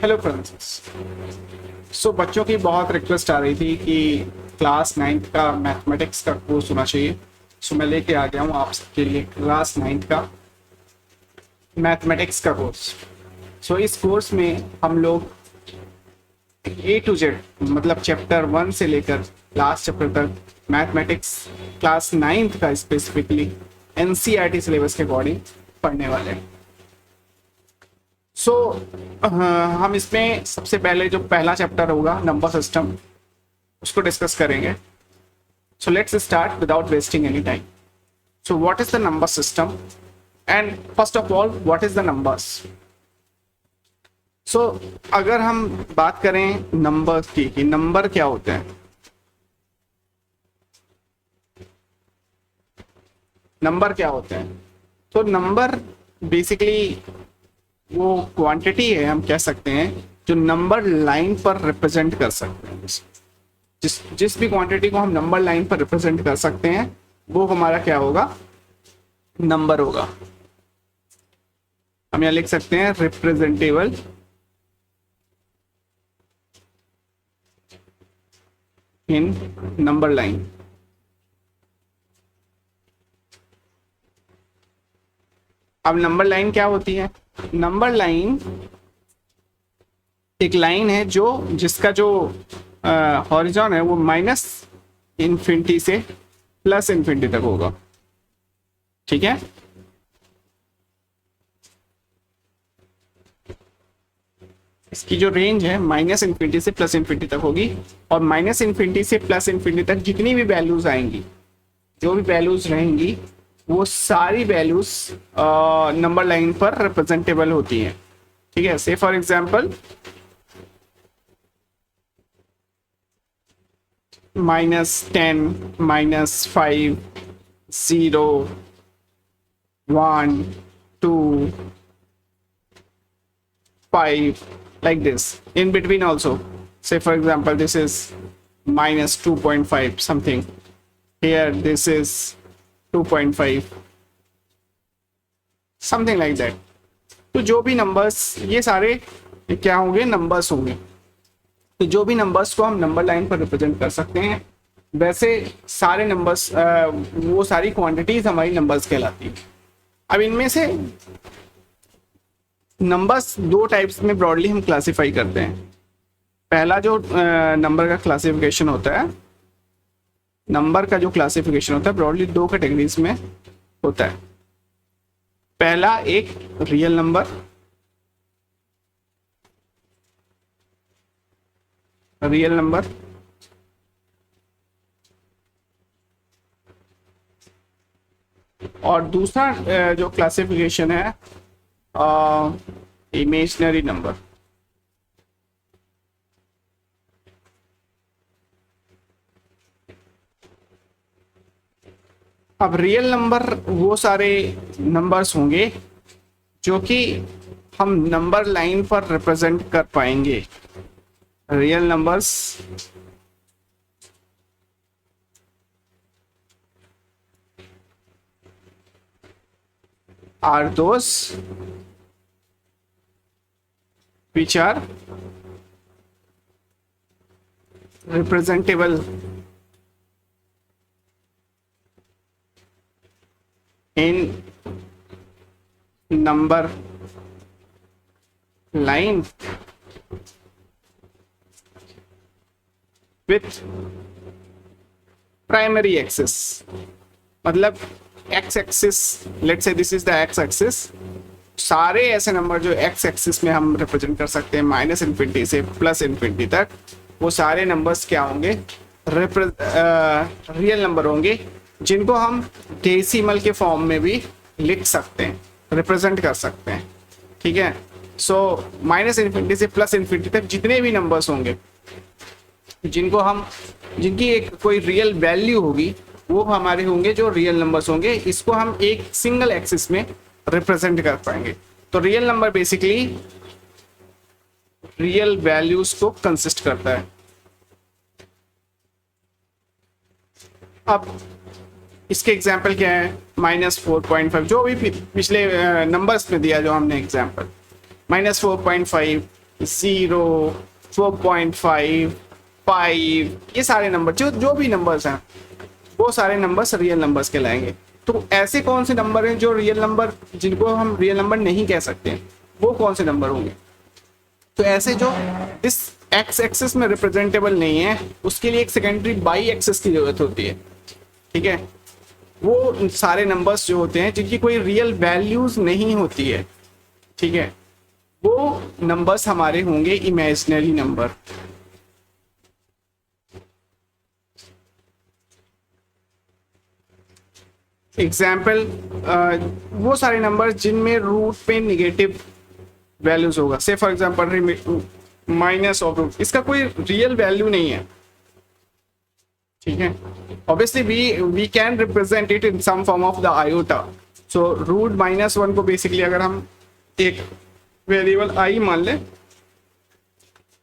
Hello friends. बच्चों की बहुत रिक्वेस्ट आ रही थी कि क्लास 9th का मैथमेटिक्स का कोर्स होना चाहिए। मैं लेके आ गया हूँ आप सबके लिए क्लास 9th का मैथमेटिक्स का कोर्स। इस कोर्स में हम लोग ए टू जेड मतलब चैप्टर 1 से लेकर लास्ट चैप्टर तक मैथमेटिक्स क्लास 9th का स्पेसिफिकली एनसीईआरटी सिलेबस के अकॉर्डिंग पढ़ने वाले हैं। हम इसमें सबसे पहले जो पहला चैप्टर होगा नंबर सिस्टम उसको डिस्कस करेंगे। Let's start without wasting any time. What is the number system and first of all what is the numbers. अगर हम बात करें नंबर की कि नंबर क्या होते हैं, नंबर क्या होते हैं, तो नंबर बेसिकली वो क्वांटिटी है, हम कह सकते हैं, जो नंबर लाइन पर रिप्रेजेंट कर सकते हैं। जिस भी क्वांटिटी को हम नंबर लाइन पर रिप्रेजेंट कर सकते हैं वो हमारा क्या होगा, नंबर होगा। हम यहां लिख सकते हैं रिप्रेजेंटेबल इन नंबर लाइन। अब नंबर लाइन क्या होती है? नंबर लाइन एक लाइन है जिसका जो हॉरिजॉन है वो माइनस इन्फिनिटी से प्लस इन्फिनिटी तक होगा। ठीक है, इसकी जो रेंज है माइनस इन्फिनिटी से प्लस इन्फिनिटी तक होगी, और माइनस इन्फिनिटी से प्लस इन्फिनिटी तक जितनी भी वैल्यूज आएंगी, जो भी वैल्यूज रहेंगी, वो सारी वैल्यूज नंबर लाइन पर रिप्रेजेंटेबल होती हैं। ठीक है, से for example -10, -5, 0, 1, 2, 5, like this. In between also, say for example this is -2.5 something, here this is 2.5, something like that. तो जो भी नंबर्स, ये सारे क्या होंगे, नंबर्स होंगे। तो जो भी नंबर्स को हम नंबर लाइन पर रिप्रेजेंट कर सकते हैं, वैसे सारे नंबर्स, वो सारी क्वांटिटीज हमारी नंबर्स कहलाती हैं। अब इनमें से नंबर्स दो टाइप्स में ब्रॉडली हम क्लासिफाई करते हैं। पहला जो नंबर का क्लासिफिकेशन होता है, नंबर का जो क्लासिफिकेशन होता है ब्रॉडली दो कैटेगरीज में होता है। पहला एक रियल नंबर, और दूसरा जो क्लासिफिकेशन है इमेजिनरी नंबर। अब रियल नंबर वो सारे नंबर्स होंगे जो कि हम नंबर लाइन पर रिप्रेजेंट कर पाएंगे। Real numbers are those which are representable in number line with primary axis। मतलब x axis, let's say this is the x axis, सारे ऐसे नंबर जो एक्स एक्सिस में हम रिप्रेजेंट कर सकते हैं माइनस इन्फिनिटी से प्लस इन्फिनिटी तक, वो सारे नंबर्स क्या होंगे, रियल नंबर होंगे, जिनको हम डेसिमल के फॉर्म में भी लिख सकते हैं, रिप्रेजेंट कर सकते हैं। ठीक है, माइनस इन्फिनिटी से प्लस इन्फिनिटी तक जितने भी नंबर्स होंगे जिनकी एक कोई रियल वैल्यू होगी, वो हमारे होंगे जो रियल नंबर्स होंगे। इसको हम एक सिंगल एक्सिस में रिप्रेजेंट कर पाएंगे। तो real number basically real values को कंसिस्ट करता है। अब इसके एग्जाम्पल क्या है, -4.5, जो भी पिछले नंबर्स में दिया जो हमने एग्जाम्पल, -4.5, 0, 4.5, 5, ये सारे नंबर जो जो भी नंबर्स हैं वो सारे नंबर्स रियल नंबर्स कहलाएंगे। तो ऐसे कौन से नंबर हैं जो रियल नंबर, जिनको हम रियल नंबर नहीं कह सकते हैं, वो कौन से नंबर होंगे? तो ऐसे जो इस एक्स एक्सिस में रिप्रेजेंटेबल नहीं है, उसके लिए एक सेकेंडरी बाई एक्सिस की जरूरत होती है। ठीक है, वो सारे नंबर्स जो होते हैं जिनकी कोई रियल वैल्यूज नहीं होती है, ठीक है, वो नंबर्स हमारे होंगे इमेजिनरी नंबर। एग्जाम्पल, वो सारे नंबर जिनमें रूट पे निगेटिव वैल्यूज होगा, say for example minus of root, इसका कोई रियल वैल्यू नहीं है। ठीक है, obviously we can represent it in some form of the iota. So root -1 को बेसिकली अगर हम एक वेरिएबल आई मान लें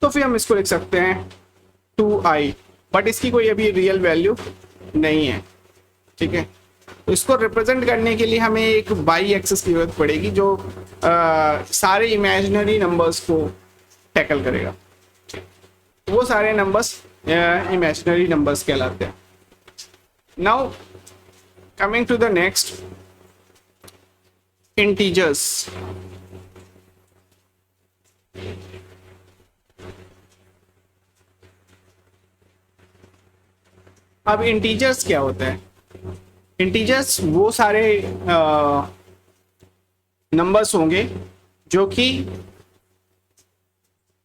तो फिर हम इसको लिख सकते हैं 2i, बट इसकी कोई अभी रियल वैल्यू नहीं है। ठीक है, तो इसको रिप्रेजेंट करने के लिए हमें एक बाई एक्सिस की जरूरत पड़ेगी जो सारे इमेजिनरी नंबर्स को टैकल करेगा। वो सारे नंबर्स इमेजिनरी नंबर्स कहलाते हैं। Now coming to the next, integers. अब इंटीजर्स क्या होता है? इंटीजर्स वो सारे नंबर्स होंगे जो कि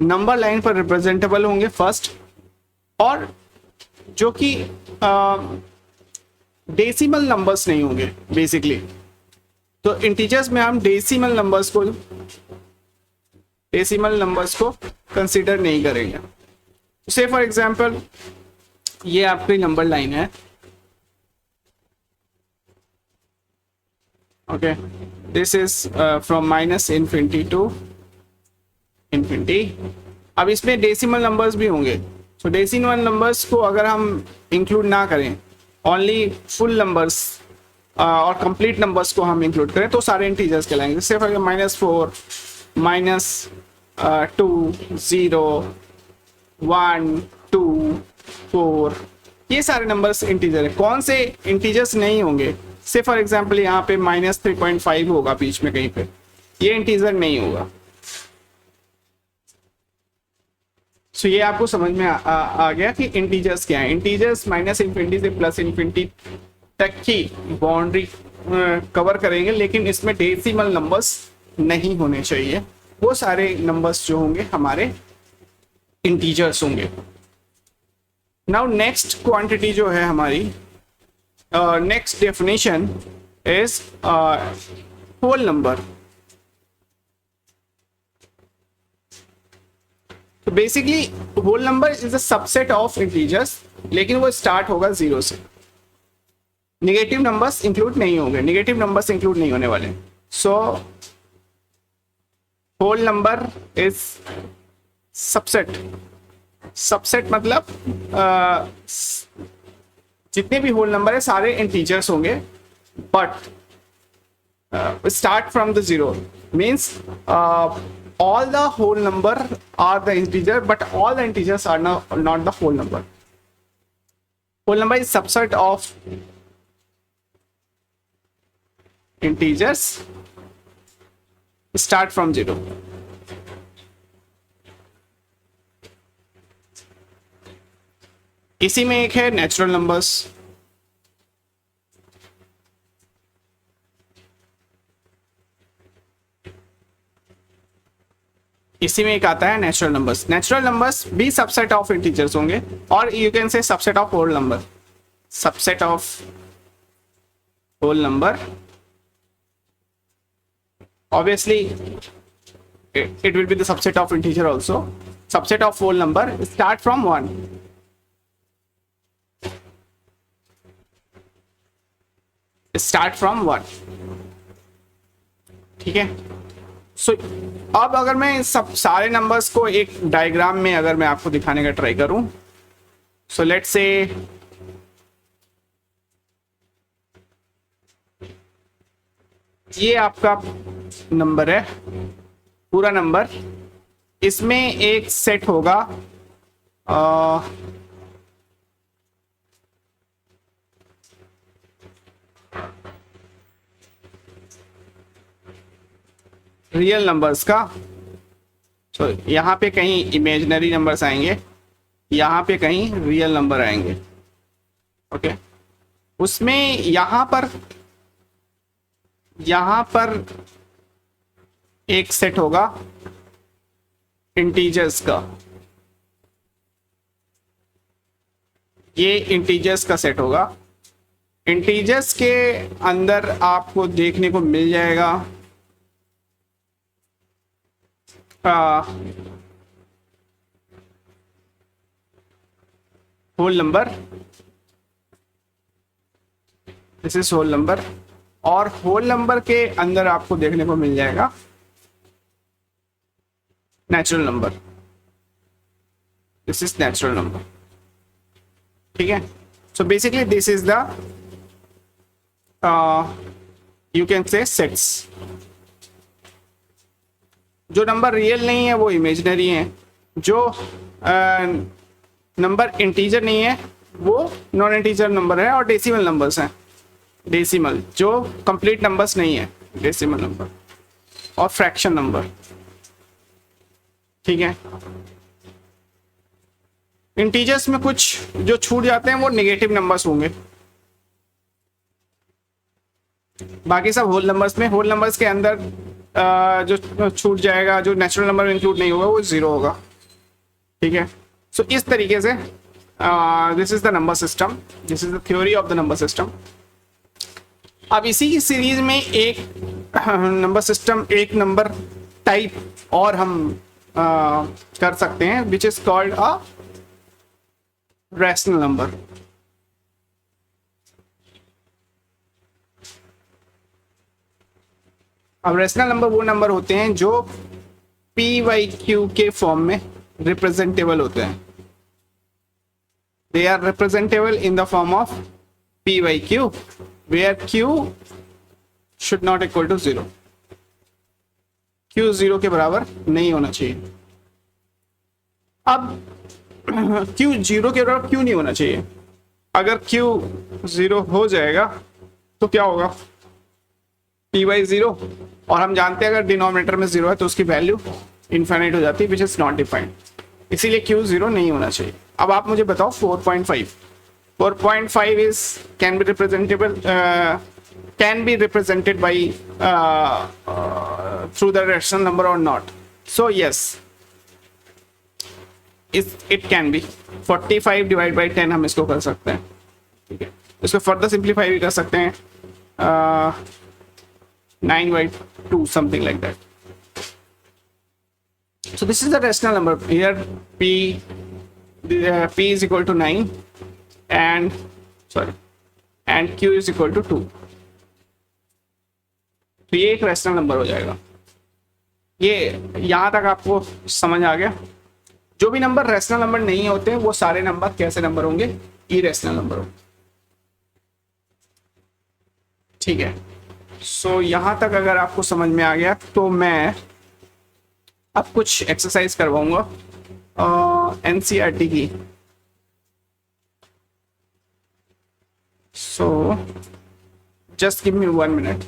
नंबर लाइन पर रिप्रेजेंटेबल होंगे फर्स्ट, और जो कि डेसिमल नंबर्स नहीं होंगे बेसिकली। तो इंटीजर्स में हम डेसिमल नंबर्स को कंसीडर नहीं करेंगे। से फॉर एग्जांपल ये आपकी नंबर लाइन है, okay, this is from -∞ to infinity. अब इसमें डेसिमल नंबर्स भी होंगे। सो डेसिमल नंबर्स को अगर हम इंक्लूड ना करें, ओनली फुल नंबर्स और कंप्लीट नंबर्स को हम इंक्लूड करें, तो सारे इंटीजर्स कहलाएंगे। जैसे फॉर -4, -2, 0, 1, 2, 4, ये सारे नंबर्स इंटीजर है। कौन से इंटीजर्स नहीं होंगे? से फॉर एग्जांपल यहाँ पे -3.5 होगा बीच में कहीं पे, ये इंटीजर नहीं होगा। सो ये आपको समझ में आ गया कि इंटीजर्स क्या है। इंटीजर्स -∞ से +∞ तक की बाउंड्री कवर करेंगे, लेकिन इसमें डेसिमल नंबर्स नहीं होने चाहिए। वो सारे नंबर्स जो होंगे हमारे इंटीजर्स होंगे। नाउ नेक्स्ट क्वांटिटी जो है हमारी, next definition is whole number. तो basically whole number is a subset of integers, लेकिन वो स्टार्ट होगा 0 से। नेगेटिव नंबर्स इंक्लूड नहीं होंगे, नेगेटिव नंबर्स इंक्लूड नहीं होने वाले। So whole number is subset. Subset मतलब जितने भी होल नंबर है सारे इंटीजर्स होंगे, but start from the 0 means all the whole number are the integer, but all the integers are not the whole number. Whole number is subset of integers start from 0. इसी में एक है natural numbers. इसी में एक आता है natural numbers. Natural numbers भी सबसेट ऑफ इंटीजर्स होंगे, और you can say subset of whole number. Subset of whole number, obviously it will be the subset of integer also. Subset of whole number start from 1. Start from 1. ठीक है। सो अब अगर मैं सब सारे numbers को एक डायग्राम में अगर मैं आपको दिखाने का ट्राई करूं, सो लेट्स से ये आपका नंबर है, पूरा नंबर इसमें एक सेट होगा रियल नंबर्स का। तो यहाँ पे कहीं इमेजिनरी नंबर्स आएंगे, यहाँ पे कहीं रियल नंबर आएंगे। ओके, उसमें यहाँ पर एक सेट होगा इंटीजर्स का। ये इंटीजर्स का सेट होगा। इंटीजर्स के अंदर आपको देखने को मिल जाएगा whole number, this is whole number, और होल नंबर के अंदर आपको देखने को मिल जाएगा natural number, this is natural number. ठीक है, so basically this is the you can say sets. जो नंबर रियल नहीं है वो इमेजिनरी है, जो नंबर इंटीजर नहीं है वो नॉन इंटीजर नंबर है, और डेसिमल नंबर्स हैं। डेसिमल जो कंप्लीट नंबर्स नहीं है, डेसिमल नंबर और फ्रैक्शन नंबर। ठीक है, इंटीजर्स में कुछ जो छूट जाते हैं वो नेगेटिव नंबर्स होंगे, बाकी सब होल नंबर्स में। होल नंबर्स के अंदर जो छूट जाएगा, जो नेचुरल नंबर इंक्लूड नहीं होगा, वो 0 होगा। ठीक है, सो इस तरीके से this is the number system, this is the theory of the number system. अब इसी की सीरीज में एक नंबर सिस्टम, एक नंबर टाइप और हम कर सकते हैं, which is called a rational number. अब रैशनल नंबर वो नंबर होते हैं जो पी वाई क्यू के फॉर्म में रिप्रेजेंटेबल होते हैं। They are representable in the form of p by q where q should not equal to 0। Q 0 के बराबर नहीं होना चाहिए। अब क्यू 0 के बराबर क्यों नहीं होना चाहिए? अगर क्यू 0 हो जाएगा तो क्या होगा? पी वाई 0, और हम जानते हैं अगर डिनोमिनेटर में 0 है तो उसकी वैल्यू इनफाइनाइट हो जाती है, विच इज नॉट डिफाइंड। इसीलिए क्यू 0 नहीं होना चाहिए। अब आप मुझे बताओ 4.5 is can be representable, can be represented by through the rational number और not? So yes, it can be. 45 divide by 10 हम इसको कर सकते हैं। ठीक है, इसको फर्दर सिंप्लीफाई भी कर सकते हैं, 9/2, something like that. So this is the rational number. Here p is equal to 9 and q is equal to 2. तो ये एक रैशनल नंबर हो जाएगा। ये यहां तक आपको समझ आ गया? जो भी नंबर रैशनल नंबर नहीं होते वो सारे नंबर कैसे नंबर होंगे? इरैशनल नंबर होंगे। ठीक है, सो यहां तक अगर आपको समझ में आ गया तो मैं अब कुछ एक्सरसाइज करवाऊंगा एनसीईआरटी की। So just give me 1 minute.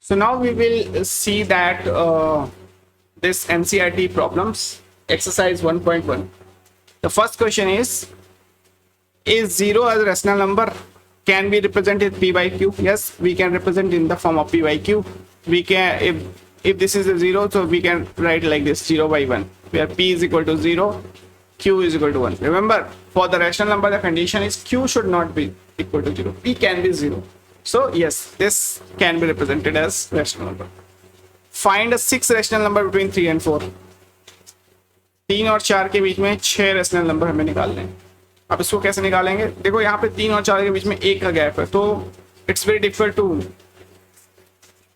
So now we will see that this NCERT problems, exercise 1.1. The first question is, Is 0 as a rational number? Can be represented p by q? Yes, we can represent in the form of p by q. We can, if this is a 0, so we can write like this, 0 by 1, where p is equal to 0, q is equal to 1. Remember, for the rational number, the condition is q should not be equal to 0. P can be 0. So yes, this can be represented as rational number. Find a 6 rational number between 3 and 4. 3 और 4 के बीच में 6 rational number हमें निकालने हैं. अब इसको कैसे निकालेंगे? देखो यहाँ पे 3 और 4 के बीच में 1 का गैप है, तो it's very difficult to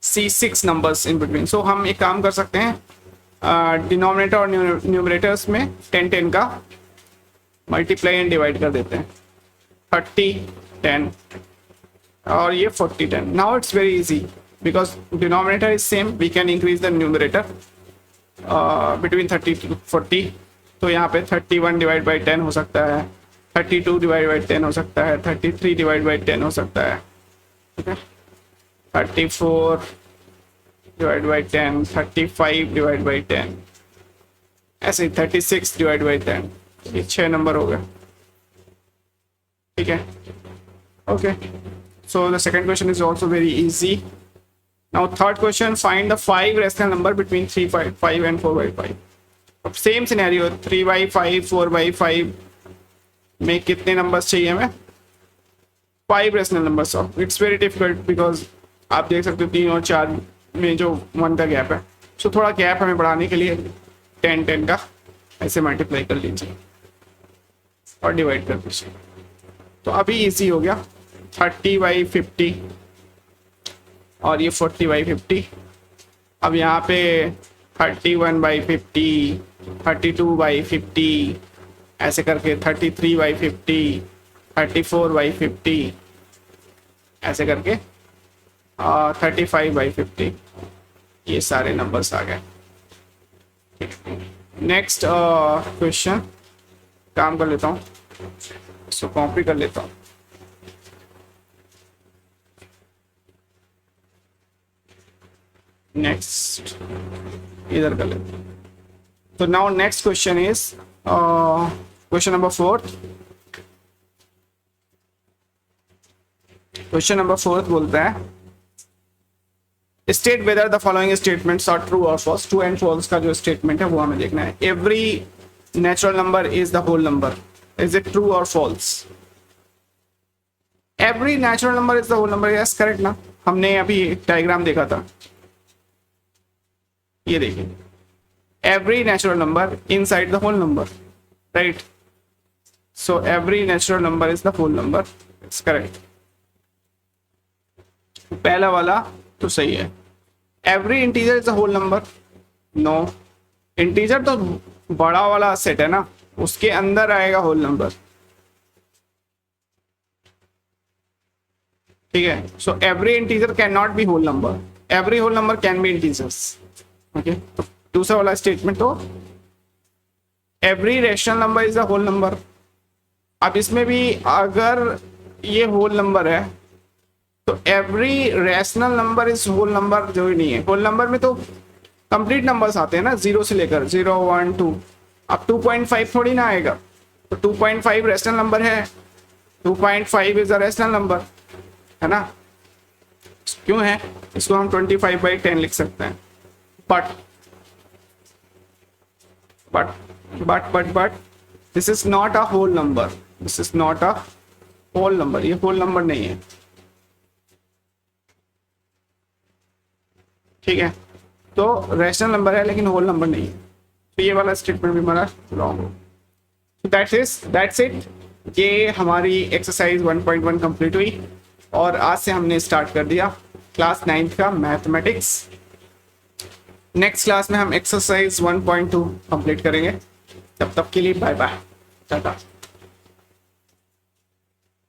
see 6 numbers in between. So हम एक काम कर सकते हैं, डिनोमिनेटर और न्यूमरेटर्स में 10 10 का मल्टीप्लाई एंड डिवाइड कर देते हैं. 30 10 और ये 40 10. Now it's very easy because denominator is same, we can increase the numerator between 30 to 40. तो यहाँ पे 31 डिवाइड बाई 10 हो सकता है, 32 डिवाइड बाई 10 हो सकता है, 33 डिवाइड बाई 10 हो सकता है, ठीक है, 34 डिवाइड बाई 10, 35 डिवाइड बाई 10, ऐसे ही 36 डिवाइड बाई 10. ये 6 नंबर हो गए, ठीक है. Okay, so the second question is also very easy. Now third question, find the 5 rational number between 3 5 and 4 by 5. अब सेम सिनेरियो, 3 by 5 4 by 5 में कितने नंबर्स चाहिए हमें? 5 rational numbers. Of its very difficult because आप देख सकते हो 3 और 4 में जो 1 का गैप है. सो थोड़ा गैप हमें बढ़ाने के लिए 10 10 का ऐसे मल्टीप्लाई कर लीजिए और डिवाइड कर दीजिए. तो अभी इजी हो गया. 30 by 50 और ये 40 by 50. अब यहाँ पे 31 by 50, 32 by 50, ऐसे करके 33 by 50, 34 by 50, ऐसे करके 35 by 50. ये सारे नंबर्स आ गए. नेक्स्ट क्वेश्चन काम कर लेता हूँ, इसको कॉपी कर लेता हूँ. नेक्स्ट इधर कर लेते हैं. तो now next question is question number 4. Question number 4 बोलता है, state whether the following statements are true और फॉल्स. ट्रू एंड फॉल्स का जो स्टेटमेंट है वो हमें देखना है. Every natural number is the whole number. Is it true और false? Every natural number is the whole number. Yes, correct ना. हमने अभी डायग्राम देखा था, ये देखिए, every natural number inside the whole number, right? So every natural number is the whole number. It's correct. पहला वाला तो सही है. Every integer is a whole number. No. Integer तो बड़ा वाला सेट है ना, उसके अंदर आएगा whole number. ठीक है. So every integer cannot be whole number. Every whole number can be integers. Okay, तो दूसरा वाला स्टेटमेंट, तो every rational number is a whole number. अब इसमें भी अगर ये होल नंबर है तो every rational number is whole number जो ही नहीं है. होल नंबर में तो कंप्लीट नंबर्स आते हैं ना, 0 से लेकर 0 1 2. अब 2.5 थोड़ी ना आएगा. तो 2.5 रेशनल नंबर है, 2.5 इज अ रेशनल नंबर, है ना. क्यों है? इसको हम 25 by 10 लिख सकते हैं. But this is not a whole number. This is not a whole number. ये whole number नहीं है, ठीक है. तो रैशनल नंबर है लेकिन होल नंबर नहीं है. तो ये वाला स्टेटमेंट भी हमारा रॉन्ग हो. That's it. ये हमारी एक्सरसाइज 1.1 कंप्लीट हुई और आज से हमने स्टार्ट कर दिया क्लास 9th का मैथमेटिक्स. नेक्स्ट क्लास में हम एक्सरसाइज 1.2 कंप्लीट करेंगे. तब तक के लिए बाय बाय, टाटा.